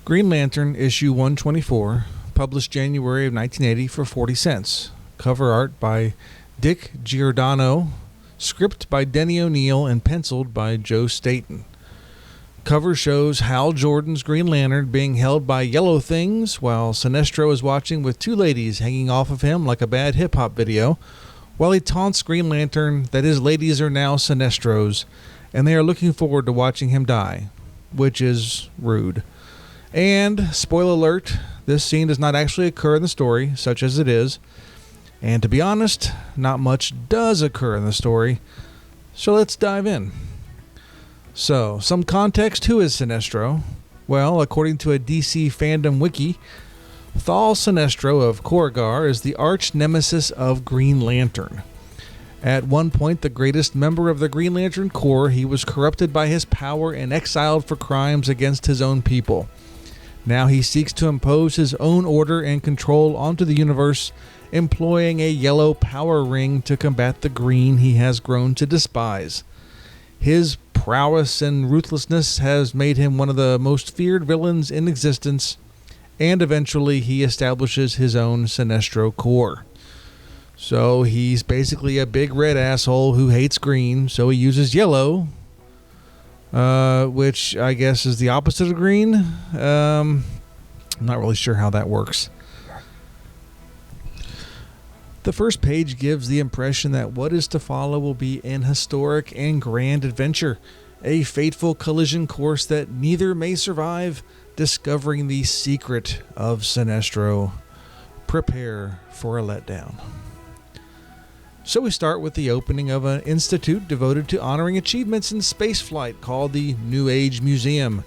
Green Lantern, issue 124, published January of 1980 for 40 cents. Cover art by Dick Giordano, script by Denny O'Neil, and penciled by Joe Staton. Cover shows Hal Jordan's Green Lantern being held by yellow things while Sinestro is watching with two ladies hanging off of him like a bad hip-hop video, while he taunts Green Lantern that his ladies are now Sinestro's, and they are looking forward to watching him die, which is rude. And, spoiler alert, this scene does not actually occur in the story, such as it is. And to be honest, not much does occur in the story. So let's dive in. So, some context, who is Sinestro? Well, according to a DC fandom wiki, Thal Sinestro of Korrigar is the arch nemesis of Green Lantern. At one point, the greatest member of the Green Lantern Corps, he was corrupted by his power and exiled for crimes against his own people. Now he seeks to impose his own order and control onto the universe, employing a yellow power ring to combat the green he has grown to despise. His prowess and ruthlessness has made him one of the most feared villains in existence, and eventually he establishes his own Sinestro Corps. So he's basically a big red asshole who hates green, so he uses yellow, which I guess is the opposite of green. I'm not really sure how that works. The first page gives the impression that what is to follow will be an historic and grand adventure, a fateful collision course that neither may survive, discovering the secret of Sinestro. Prepare for a letdown. So we start with the opening of an institute devoted to honoring achievements in spaceflight called the New Age Museum.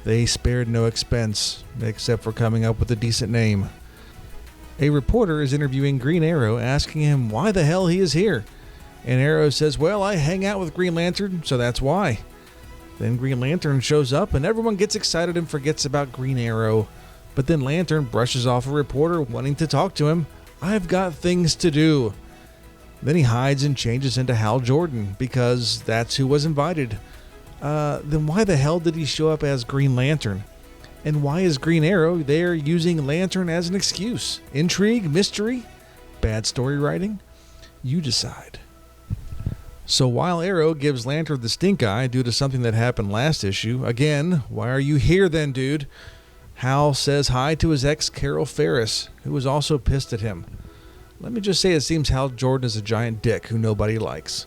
They spared no expense, except for coming up with a decent name. A reporter is interviewing Green Arrow, asking him why the hell he is here. And Arrow says, well, I hang out with Green Lantern, so that's why. Then Green Lantern shows up, and everyone gets excited and forgets about Green Arrow. But then Lantern brushes off a reporter wanting to talk to him. I've got things to do. Then he hides and changes into Hal Jordan, because that's who was invited. Then why the hell did he show up as Green Lantern? And why is Green Arrow there using Lantern as an excuse? Intrigue? Mystery? Bad story writing? You decide. So while Arrow gives Lantern the stink eye due to something that happened last issue, again, why are you here then, dude? Hal says hi to his ex, Carol Ferris, who was also pissed at him. Let me just say it seems Hal Jordan is a giant dick who nobody likes.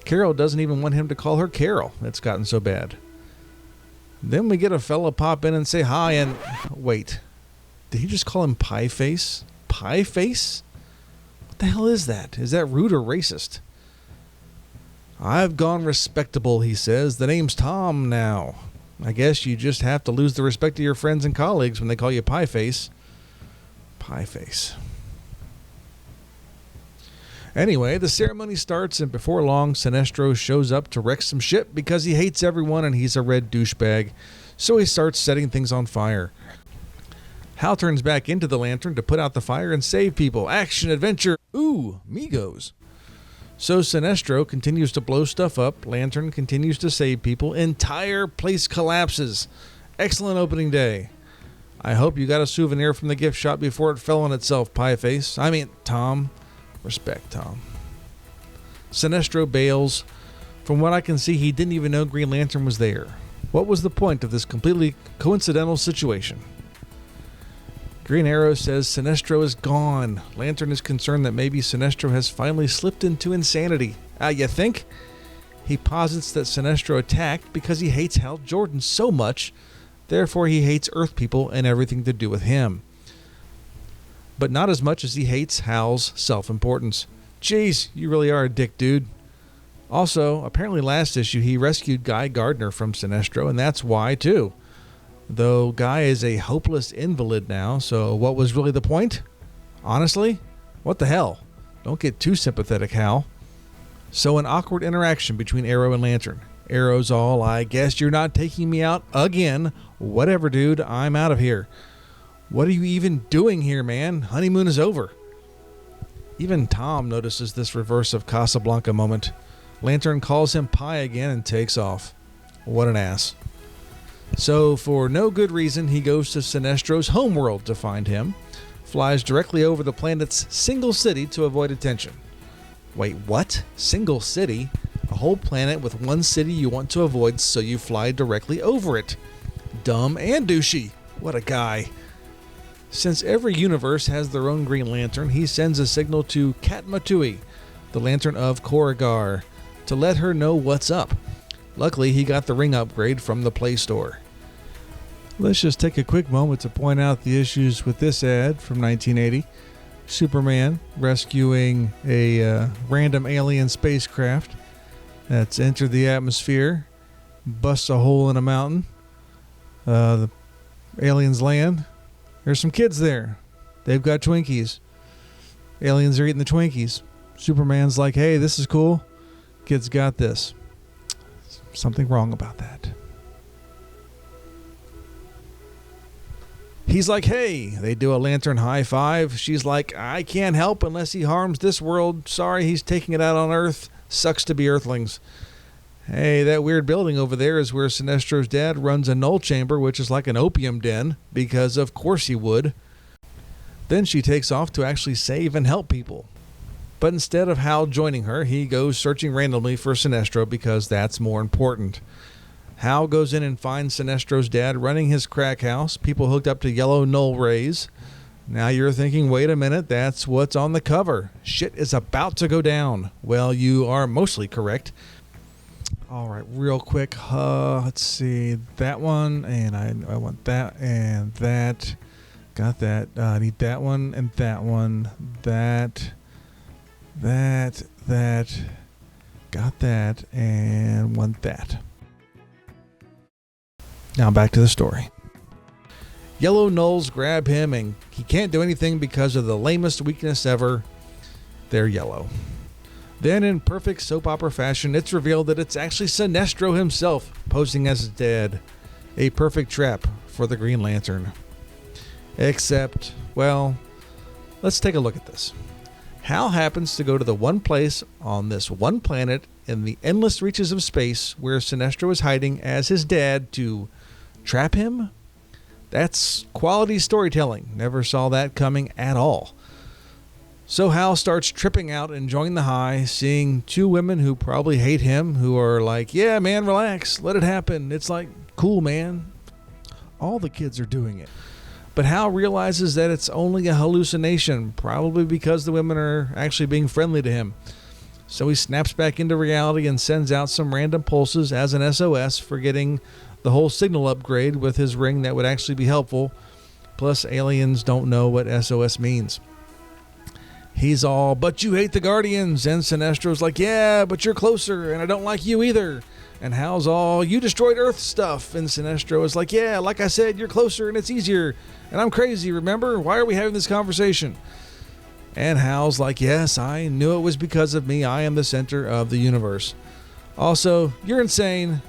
Carol doesn't even want him to call her Carol. It's gotten so bad. Then we get a fella pop in and say hi and... Wait. Did he just call him Pie Face? Pie Face? What the hell is that? Is that rude or racist? I've gone respectable, he says. The name's Tom now. I guess you just have to lose the respect of your friends and colleagues when they call you Pie Face. Pie Face. Anyway, the ceremony starts, and before long, Sinestro shows up to wreck some shit because he hates everyone and he's a red douchebag. So he starts setting things on fire. Hal turns back into the Lantern to put out the fire and save people. Action, adventure, ooh, Migos. So Sinestro continues to blow stuff up. Lantern continues to save people. Entire place collapses. Excellent opening day. I hope you got a souvenir from the gift shop before it fell on itself, Pie Face. I mean, Tom. Respect, Tom. Sinestro bails. From what I can see, he didn't even know Green Lantern was there. What was the point of this completely coincidental situation? Green Arrow says Sinestro is gone. Lantern is concerned that maybe Sinestro has finally slipped into insanity. You think? He posits that Sinestro attacked because he hates Hal Jordan so much, therefore he hates Earth people and everything to do with him. But not as much as he hates Hal's self-importance. Jeez, you really are a dick, dude. Also, apparently last issue he rescued Guy Gardner from Sinestro, and that's why, too. Though Guy is a hopeless invalid now, so what was really the point? Honestly? What the hell? Don't get too sympathetic, Hal. So an awkward interaction between Arrow and Lantern. Arrow's all, I guess you're not taking me out again. Whatever, dude, I'm out of here. What are you even doing here, man? Honeymoon is over. Even Tom notices this reverse of Casablanca moment. Lantern calls him Pie again and takes off. What an ass. So, for no good reason, he goes to Sinestro's homeworld to find him, flies directly over the planet's single city to avoid attention. Wait, what? Single city? A whole planet with one city you want to avoid, so you fly directly over it. Dumb and douchey. What a guy. Since every universe has their own Green Lantern, he sends a signal to Katma-Tui, the Lantern of Korrigar, to let her know what's up. Luckily, he got the ring upgrade from the Play Store. Let's just take a quick moment to point out the issues with this ad from 1980. Superman rescuing a random alien spacecraft that's entered the atmosphere, busts a hole in a mountain. The aliens land. There's some kids there. They've got Twinkies. Aliens are eating the Twinkies. Superman's like, hey, this is cool. Kids got this. Something wrong about that. He's like, hey, they do a lantern high five. She's like, I can't help unless he harms this world. Sorry, he's taking it out on Earth. Sucks to be Earthlings. Hey, that weird building over there is where Sinestro's dad runs a null chamber, which is like an opium den, because of course he would. Then she takes off to actually save and help people. But instead of Hal joining her, he goes searching randomly for Sinestro because that's more important. Hal goes in and finds Sinestro's dad running his crack house, people hooked up to yellow null rays. Now you're thinking, wait a minute, that's what's on the cover. Shit is about to go down. Well, you are mostly correct. All right, real quick, let's see, that one, and I want that and that. Got that. I need that one and that one. That. Got that, and want that. Now back to the story. Yellow nulls grab him, and he can't do anything because of the lamest weakness ever. They're yellow. Then, in perfect soap opera fashion, it's revealed that it's actually Sinestro himself posing as his dad. A perfect trap for the Green Lantern. Except, well, let's take a look at this. Hal happens to go to the one place on this one planet in the endless reaches of space where Sinestro is hiding as his dad to trap him? That's quality storytelling. Never saw that coming at all. So Hal starts tripping out, enjoying the high, seeing two women who probably hate him, who are like, yeah, man, relax, let it happen. It's like, cool, man. All the kids are doing it. But Hal realizes that it's only a hallucination, probably because the women are actually being friendly to him. So he snaps back into reality and sends out some random pulses as an SOS for getting the whole signal upgrade with his ring that would actually be helpful. Plus, aliens don't know what SOS means. He's all, but you hate the Guardians. And Sinestro's like, yeah, but you're closer, and I don't like you either. And Hal's all, you destroyed Earth stuff. And Sinestro is like, yeah, like I said, you're closer and it's easier. And I'm crazy, remember? Why are we having this conversation? And Hal's like, yes, I knew it was because of me. I am the center of the universe. Also, you're insane.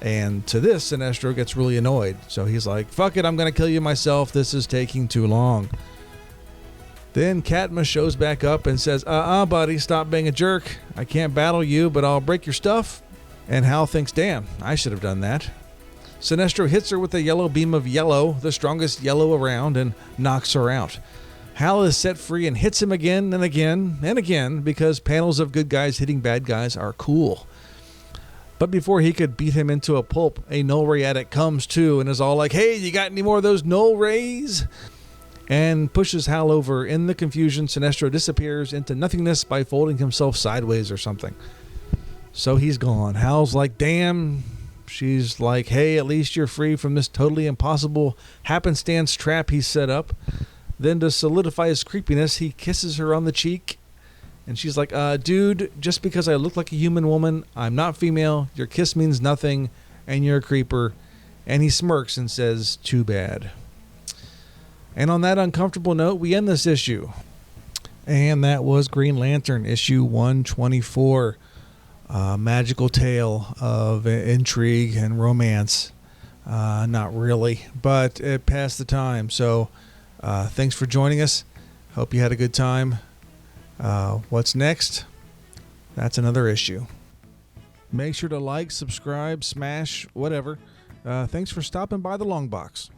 And to this, Sinestro gets really annoyed. So he's like, fuck it, I'm going to kill you myself. This is taking too long. Then Katma shows back up and says, buddy, stop being a jerk. I can't battle you, but I'll break your stuff. And Hal thinks, damn, I should have done that. Sinestro hits her with a yellow beam of yellow, the strongest yellow around, and knocks her out. Hal is set free and hits him again and again and again because panels of good guys hitting bad guys are cool. But before he could beat him into a pulp, a null ray addict comes too and is all like, hey, you got any more of those null rays? And pushes Hal over. In the confusion, Sinestro disappears into nothingness by folding himself sideways or something. So he's gone. Hal's like, damn. She's like, hey, at least you're free from this totally impossible happenstance trap he set up. Then to solidify his creepiness, he kisses her on the cheek. And she's like, dude, just because I look like a human woman, I'm not female. Your kiss means nothing. And you're a creeper. And he smirks and says, too bad. And on that uncomfortable note, we end this issue. And that was Green Lantern, issue 124. Magical tale of intrigue and romance. Not really, but it passed the time. So thanks for joining us. Hope you had a good time. What's next? That's another issue. Make sure to like, subscribe, smash, whatever. Thanks for stopping by the Long Box.